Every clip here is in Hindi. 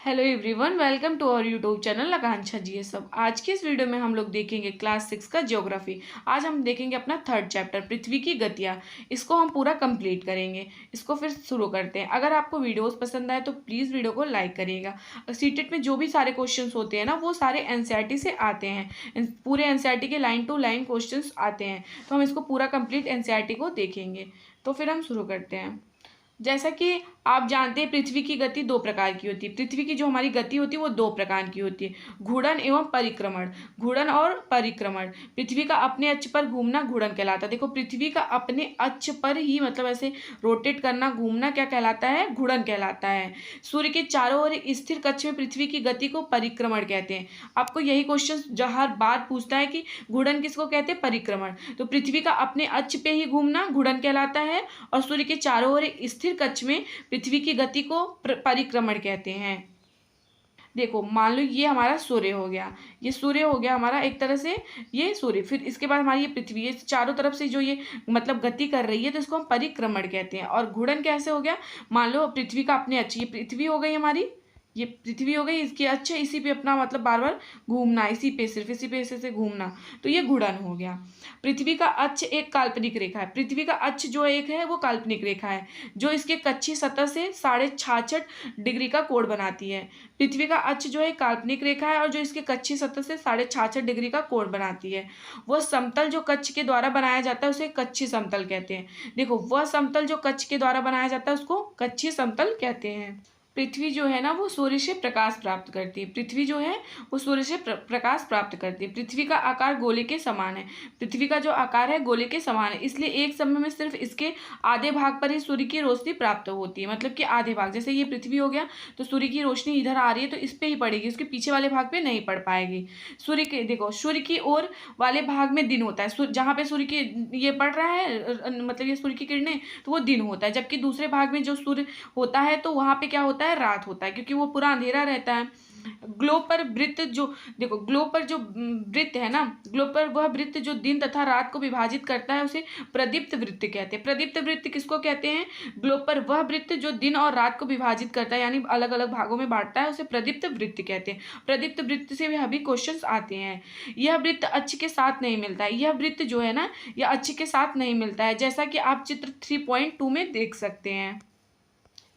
Hello everyone, welcome to our YouTube channel Akanksha ji. ये सब आज की इस वीडियो में हम लोग देखेंगे क्लास 6 का ज्योग्राफी। आज हम देखेंगे अपना थर्ड चैप्टर पृथ्वी की गतियाँ। इसको हम पूरा कंप्लीट करेंगे। इसको फिर शुरू करते हैं। अगर आपको वीडियोस पसंद आए तो प्लीज़ वीडियो को लाइक करिएगा। सीटेट में जो भी सारे क्वेश्चंस होते हैं ना, वो सारे एनसीईआरटी से आते हैं। पूरे एनसीईआरटी के लाइन टू लाइन क्वेश्चन आते हैं, तो हम इसको पूरा कंप्लीट एनसीईआरटी को देखेंगे। तो फिर हम शुरू करते हैं। जैसा कि आप जानते हैं, पृथ्वी की गति दो प्रकार की होती है। पृथ्वी की जो हमारी गति होती है वो दो प्रकार की होती है, घूर्णन एवं परिक्रमण। घूर्णन और परिक्रमण। पृथ्वी का अपने अक्ष पर घूमना घूर्णन कहलाता है। देखो, पृथ्वी का अपने अक्ष पर ही मतलब ऐसे रोटेट करना, घूमना क्या कहलाता है? घूर्णन कहलाता है। सूर्य के चारों ओर स्थिर कक्ष में पृथ्वी की गति को परिक्रमण कहते हैं। आपको यही क्वेश्चन हर बार पूछता है कि घूर्णन किसको कहते हैं? परिक्रमण। तो पृथ्वी का अपने अक्ष पे ही घूमना घूर्णन कहलाता है, और सूर्य के चारों ओर स्थिर कक्ष में पृथ्वी की गति को परिक्रमण कहते हैं। देखो, मान लो ये हमारा सूर्य हो गया, ये सूर्य हो गया हमारा एक तरह से, ये सूर्य। फिर इसके बाद हमारी ये पृथ्वी, ये चारों तरफ से जो ये मतलब गति कर रही है, तो इसको हम परिक्रमण कहते हैं। और घूर्णन कैसे हो गया? मान लो पृथ्वी का अपने अक्ष, ये पृथ्वी हो गई हमारी, ये पृथ्वी हो गई, इसकी अक्ष इसी पे अपना मतलब बार बार घूमना, इसी पे सिर्फ इसी पे ऐसे घूमना, तो ये घूर्णन हो गया। पृथ्वी का अक्ष एक काल्पनिक रेखा है। पृथ्वी का अक्ष जो एक है वो काल्पनिक रेखा है, जो इसके कक्षीय सतह से 66.5 डिग्री का कोण बनाती है। पृथ्वी का अक्ष जो है काल्पनिक रेखा है, और जो इसके कक्षीय सतह से 66.5 डिग्री का कोण बनाती है। वह समतल जो कक्ष के द्वारा बनाया जाता है उसे कक्षीय समतल कहते हैं। देखो, वह समतल जो कक्ष के द्वारा बनाया जाता है उसको कक्षीय समतल कहते हैं। पृथ्वी जो है ना, वो सूर्य से प्रकाश प्राप्त करती है। पृथ्वी जो है वो सूर्य से प्रकाश प्राप्त करती है। पृथ्वी का आकार गोले के समान है। पृथ्वी का जो आकार है गोले के समान है, इसलिए एक समय में सिर्फ इसके आधे भाग पर ही सूर्य की रोशनी प्राप्त होती है। मतलब कि आधे भाग, जैसे ये पृथ्वी हो गया, तो सूर्य की रोशनी इधर आ रही है तो इस पर ही पड़ेगी, उसके पीछे वाले भाग पे नहीं पड़ पाएगी। सूर्य के देखो, सूर्य की ओर वाले भाग में दिन होता है। जहाँ पे सूर्य की ये पड़ रहा है, मतलब ये सूर्य की किरणें, तो वो दिन होता है। जबकि दूसरे भाग में जो सूर्य होता है, तो वहाँ पे क्या होता है? रात होता है, क्योंकि वो पूरा अंधेरा रहता है। ग्लोब पर वृत्त जो, देखो ग्लोब पर जो वृत्त है ना, ग्लोब पर वह वृत्त जो दिन तथा रात को विभाजित करता है उसे प्रदीप्त वृत्त कहते हैं। प्रदीप्त वृत्त किसको कहते हैं? ग्लोब पर वह वृत्त जो दिन और रात को विभाजित करता है, यानी अलग अलग भागों में बांटता है, उसे प्रदीप्त वृत्त कहते हैं। प्रदीप्त वृत्त से भी क्वेश्चंस आते हैं। यह वृत्त अक्ष के साथ नहीं मिलता है। यह वृत्त जो है ना, यह अक्ष के साथ नहीं मिलता है, जैसा कि आप चित्र 3.2 में देख सकते हैं।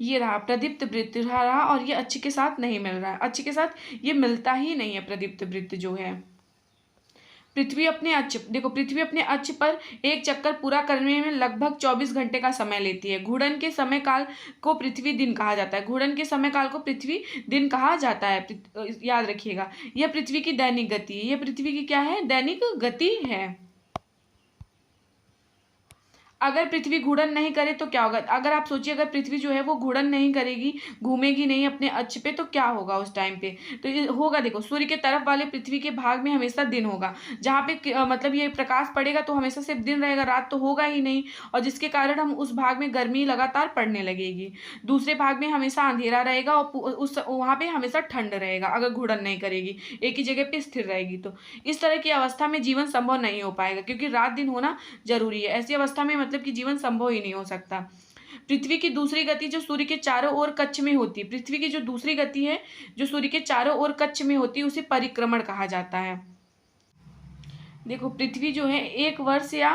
ये रहा प्रदीप्त वृत्त रहा, और ये अक्ष के साथ नहीं मिल रहा है। अक्ष के साथ ये मिलता ही नहीं है प्रदीप्त वृत्त जो है। पृथ्वी अपने अक्ष, देखो पृथ्वी अपने अक्ष पर एक चक्कर पूरा करने में लगभग 24 घंटे का समय लेती है। घूर्णन के समय काल को पृथ्वी दिन कहा जाता है। घूर्णन के समय काल को पृथ्वी दिन कहा जाता है। याद रखिएगा, यह पृथ्वी की दैनिक गति है। यह पृथ्वी की क्या है? दैनिक गति है। अगर पृथ्वी घूर्णन नहीं करे तो क्या होगा? अगर आप सोचिए, अगर पृथ्वी जो है वो घूर्णन नहीं करेगी, घूमेगी नहीं अपने अक्ष पे, तो क्या होगा उस टाइम पे? तो ये होगा, देखो सूर्य के तरफ वाले पृथ्वी के भाग में हमेशा दिन होगा। जहाँ पे मतलब ये प्रकाश पड़ेगा तो हमेशा सिर्फ दिन रहेगा, रात तो होगा ही नहीं, और जिसके कारण हम उस भाग में गर्मी लगातार पड़ने लगेगी। दूसरे भाग में हमेशा अंधेरा रहेगा, और उस वहाँ पे हमेशा ठंड रहेगा अगर घूर्णन नहीं करेगी, एक ही जगह पे स्थिर रहेगी। तो इस तरह की अवस्था में जीवन संभव नहीं हो पाएगा, क्योंकि रात दिन होना जरूरी है। ऐसी अवस्था में मतलब कि जीवन संभव ही नहीं हो सकता। पृथ्वी की दूसरी गति जो सूर्य के चारों ओर कक्ष में होती है, पृथ्वी की जो दूसरी गति है जो सूर्य के चारों ओर कक्ष में होती है, उसे परिक्रमण कहा जाता है। देखो, पृथ्वी जो है एक वर्ष या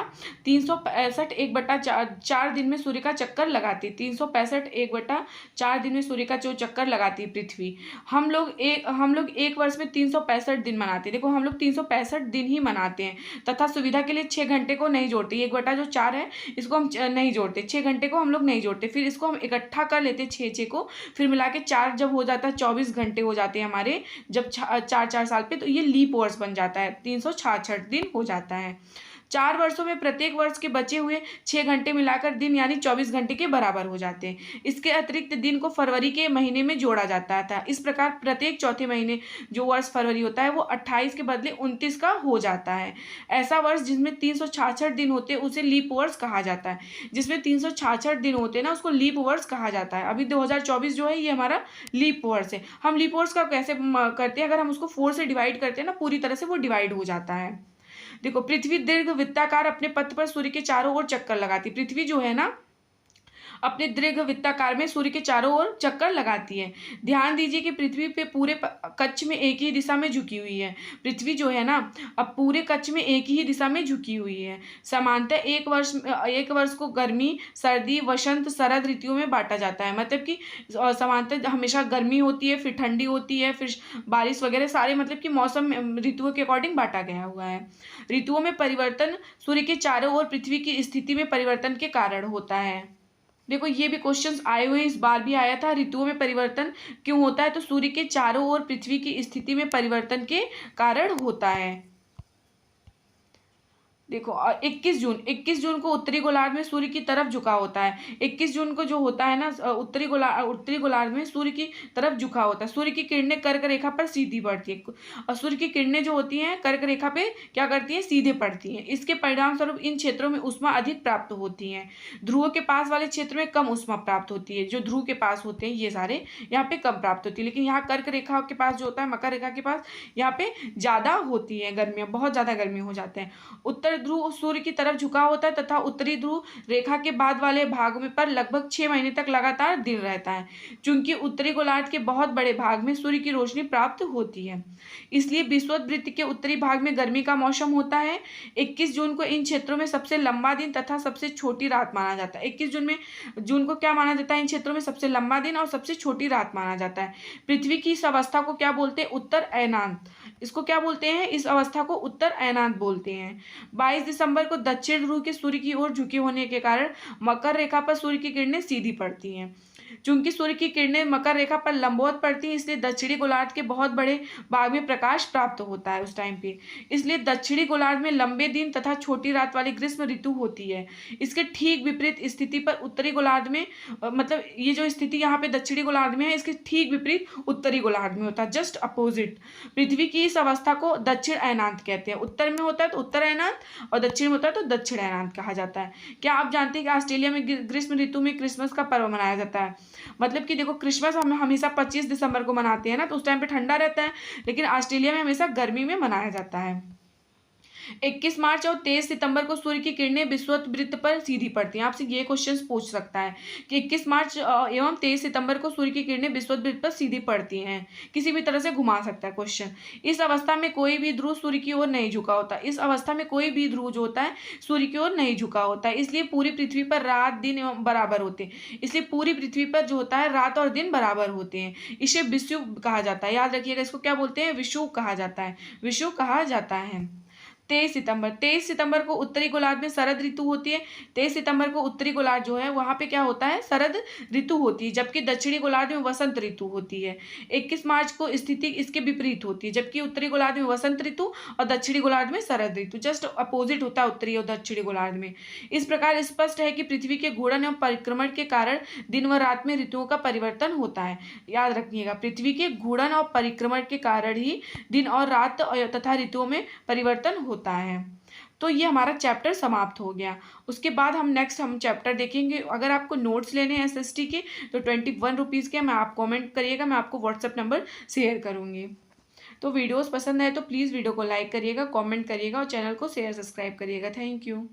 365 1/4 दिन में सूर्य का चक्कर लगाती है। 365 1/4 दिन में सूर्य का जो चक्कर लगाती है पृथ्वी। हम लोग एक वर्ष में 365 दिन मनाते हैं। देखो, हम लोग 365 दिन ही मनाते हैं, तथा सुविधा के लिए 6 घंटे को नहीं जोड़ते। 1/4 है, इसको हम नहीं जोड़ते, 6 घंटे को हम लोग नहीं जोड़ते। फिर इसको हम इकट्ठा कर लेते हैं 6 को, फिर मिला के 4 जब हो जाता है, 24 घंटे हो जाते हैं हमारे, जब 4 साल पे, तो ये लीप वर्ष बन जाता है। 366 दिन हो जाता है। 4 वर्षों में प्रत्येक वर्ष के बचे हुए 6 घंटे मिलाकर दिन यानी 24 घंटे के बराबर हो जाते हैं। इसके अतिरिक्त दिन को फरवरी के महीने में जोड़ा जाता था। इस प्रकार प्रत्येक चौथे महीने जो वर्ष फरवरी होता है वो 28 के बदले 29 का हो जाता है। ऐसा वर्ष जिसमें 366 दिन होते हैं उसे लीप वर्ष कहा जाता है। जिसमें 366 दिन होते हैं ना, उसको लीप वर्ष कहा जाता है। अभी 2024 जो है ये हमारा लीप वर्ष है। हम लीप वर्ष का कैसे करते हैं? अगर हम उसको 4 से डिवाइड करते हैं ना, पूरी तरह से वो डिवाइड हो जाता है। देखो, पृथ्वी दीर्घ वृत्ताकार अपने पथ पर सूर्य के चारों ओर चक्कर लगाती। पृथ्वी जो है ना, अपने दीर्घ वृत्ताकार में सूर्य के चारों ओर चक्कर लगाती है। ध्यान दीजिए कि पृथ्वी पे पूरे कक्ष में एक ही दिशा में झुकी हुई है। पृथ्वी जो है ना, अब पूरे कक्ष में एक ही दिशा में झुकी हुई है। सामान्यतः एक वर्ष को गर्मी, सर्दी, वसंत, शरद ऋतुओं में बांटा जाता है। मतलब कि सामान्यतः हमेशा गर्मी होती है, फिर ठंडी होती है, फिर बारिश वगैरह, सारे मतलब कि मौसम ऋतुओं के अकॉर्डिंग बांटा गया हुआ है। ऋतुओं में परिवर्तन सूर्य के चारों ओर पृथ्वी की स्थिति में परिवर्तन के कारण होता है। देखो ये भी क्वेश्चंस आए हुए हैं, इस बार भी आया था, ऋतुओं में परिवर्तन क्यों होता है? तो सूर्य के चारों ओर पृथ्वी की स्थिति में परिवर्तन के कारण होता है। देखो 21 जून को उत्तरी गोलार्ध में सूर्य की तरफ झुका होता है। 21 जून को जो होता है ना, उत्तरी गोलार्ध में सूर्य की तरफ झुका होता है। सूर्य की किरणें कर्क रेखा पर सीधी पड़ती है, और सूर्य की किरणें जो होती हैं कर्क रेखा पे क्या करती हैं? सीधे पड़ती हैं। इसके परिणाम स्वरूप इन क्षेत्रों में ऊष्मा अधिक प्राप्त होती है। ध्रुव के पास वाले क्षेत्र में कम ऊष्मा प्राप्त होती है। जो ध्रुव के पास होते हैं ये सारे, यहाँ पे कम प्राप्त होती है। लेकिन यहाँ कर्क रेखा के पास जो होता है, मकर रेखा के पास, यहाँ पे ज्यादा होती है गर्मियाँ, बहुत ज्यादा गर्मी हो जाते हैं। उत्तर ध्रुव सूर्य की तरफ झुका होता है तथा उत्तरी ध्रुव रेखा के बाद वाले भाग में पर लगभग 6 महीने तक लगातार दिन रहता है। चूंकि उत्तरी गोलार्ध के बहुत बड़े भाग में सूर्य की रोशनी प्राप्त होती है, इसलिए विषुवत के उत्तरी भाग में गर्मी का मौसम होता है। 21 जून को इन क्षेत्रों में सबसे लंबा दिन तथा सबसे छोटी रात माना जाता है। 21 जून को क्या माना जाता है? इन क्षेत्रों में सबसे लंबा दिन और सबसे छोटी रात माना जाता है। पृथ्वी की इस अवस्था को क्या बोलते हैं? उत्तर अयनांत। इसको क्या बोलते हैं? इस अवस्था को उत्तर अयनांत बोलते हैं। 22 दिसंबर को दक्षिण ध्रुव के सूर्य की ओर झुके होने के कारण मकर रेखा पर सूर्य की किरणें सीधी पड़ती हैं। चूंकि सूर्य की किरणें मकर रेखा पर लंबवत पड़ती हैं, इसलिए दक्षिणी गोलार्ध के बहुत बड़े भाग में प्रकाश प्राप्त होता है उस टाइम पे। इसलिए दक्षिणी गोलार्ध में लंबे दिन तथा छोटी रात वाली ग्रीष्म ऋतु होती है। इसके ठीक विपरीत स्थिति पर उत्तरी गोलार्ध में, मतलब ये जो स्थिति यहाँ पे दक्षिणी गोलार्ध में है, इसके ठीक विपरीत उत्तरी गोलार्ध में होता है, जस्ट अपोजिट। पृथ्वी की इस अवस्था को दक्षिण अयनांत कहते हैं। उत्तर में होता है तो उत्तर अयनांत, और दक्षिण में होता है तो दक्षिण अयनांत कहा जाता है। क्या आप जानते हैं कि ऑस्ट्रेलिया में ग्रीष्म ऋतु में क्रिसमस का पर्व मनाया जाता है? मतलब कि देखो, क्रिसमस हम हमेशा 25 दिसंबर को मनाते हैं ना, तो उस टाइम पे ठंडा रहता है, लेकिन ऑस्ट्रेलिया में हमेशा गर्मी में मनाया जाता है। 21 मार्च और 23 सितंबर को सूर्य की किरणें विषुवत वृत्त पर सीधी पड़ती हैं। आपसे ये क्वेश्चन पूछ सकता है कि 21 मार्च एवं 23 सितंबर को सूर्य की किरणें विषुवत वृत्त पर सीधी पड़ती हैं, किसी भी तरह से घुमा सकता है क्वेश्चन। इस अवस्था में कोई भी ध्रुव सूर्य की ओर नहीं झुका होता। इस अवस्था में कोई भी ध्रुव जो होता है सूर्य की ओर नहीं झुका होता है, इसलिए पूरी पृथ्वी पर रात दिन एवं बराबर होते हैं। इसलिए पूरी पृथ्वी पर जो होता है रात और दिन बराबर होते हैं। इसे विषुव कहा जाता है। याद रखिएगा, इसको क्या बोलते हैं? विषुव कहा जाता है, विषुव कहा जाता है। 23 सितंबर को उत्तरी गोलार्ध में शरद ऋतु होती है। 23 सितंबर को उत्तरी गोलार्ध जो है वहां पे क्या होता है? शरद ऋतु होती है, जबकि दक्षिणी गोलार्ध में वसंत ऋतु होती है। 21 मार्च को स्थिति इसके विपरीत होती है, जबकि उत्तरी गोलार्ध में वसंत ऋतु और दक्षिणी गोलार्ध में शरद ऋतु, जस्ट अपोजिट होता है उत्तरी और दक्षिणी गोलार्ध में। इस प्रकार स्पष्ट है कि पृथ्वी के घूर्णन एवं परिक्रमण के कारण दिन व रात में ऋतुओं का परिवर्तन होता है। याद रखिएगा, पृथ्वी के घूर्णन और परिक्रमण के कारण ही दिन और रात तथा ऋतुओं में परिवर्तन होता है। तो ये हमारा चैप्टर समाप्त हो गया। उसके बाद हम चैप्टर देखेंगे। अगर आपको नोट्स लेने हैं SST के तो 21 रुपीज़ के, मैं आप कमेंट करिएगा, मैं आपको व्हाट्सएप नंबर शेयर करूँगी। तो वीडियोस पसंद आए तो प्लीज़ वीडियो को लाइक करिएगा, कमेंट करिएगा और चैनल को शेयर सब्सक्राइब करिएगा। Thank you.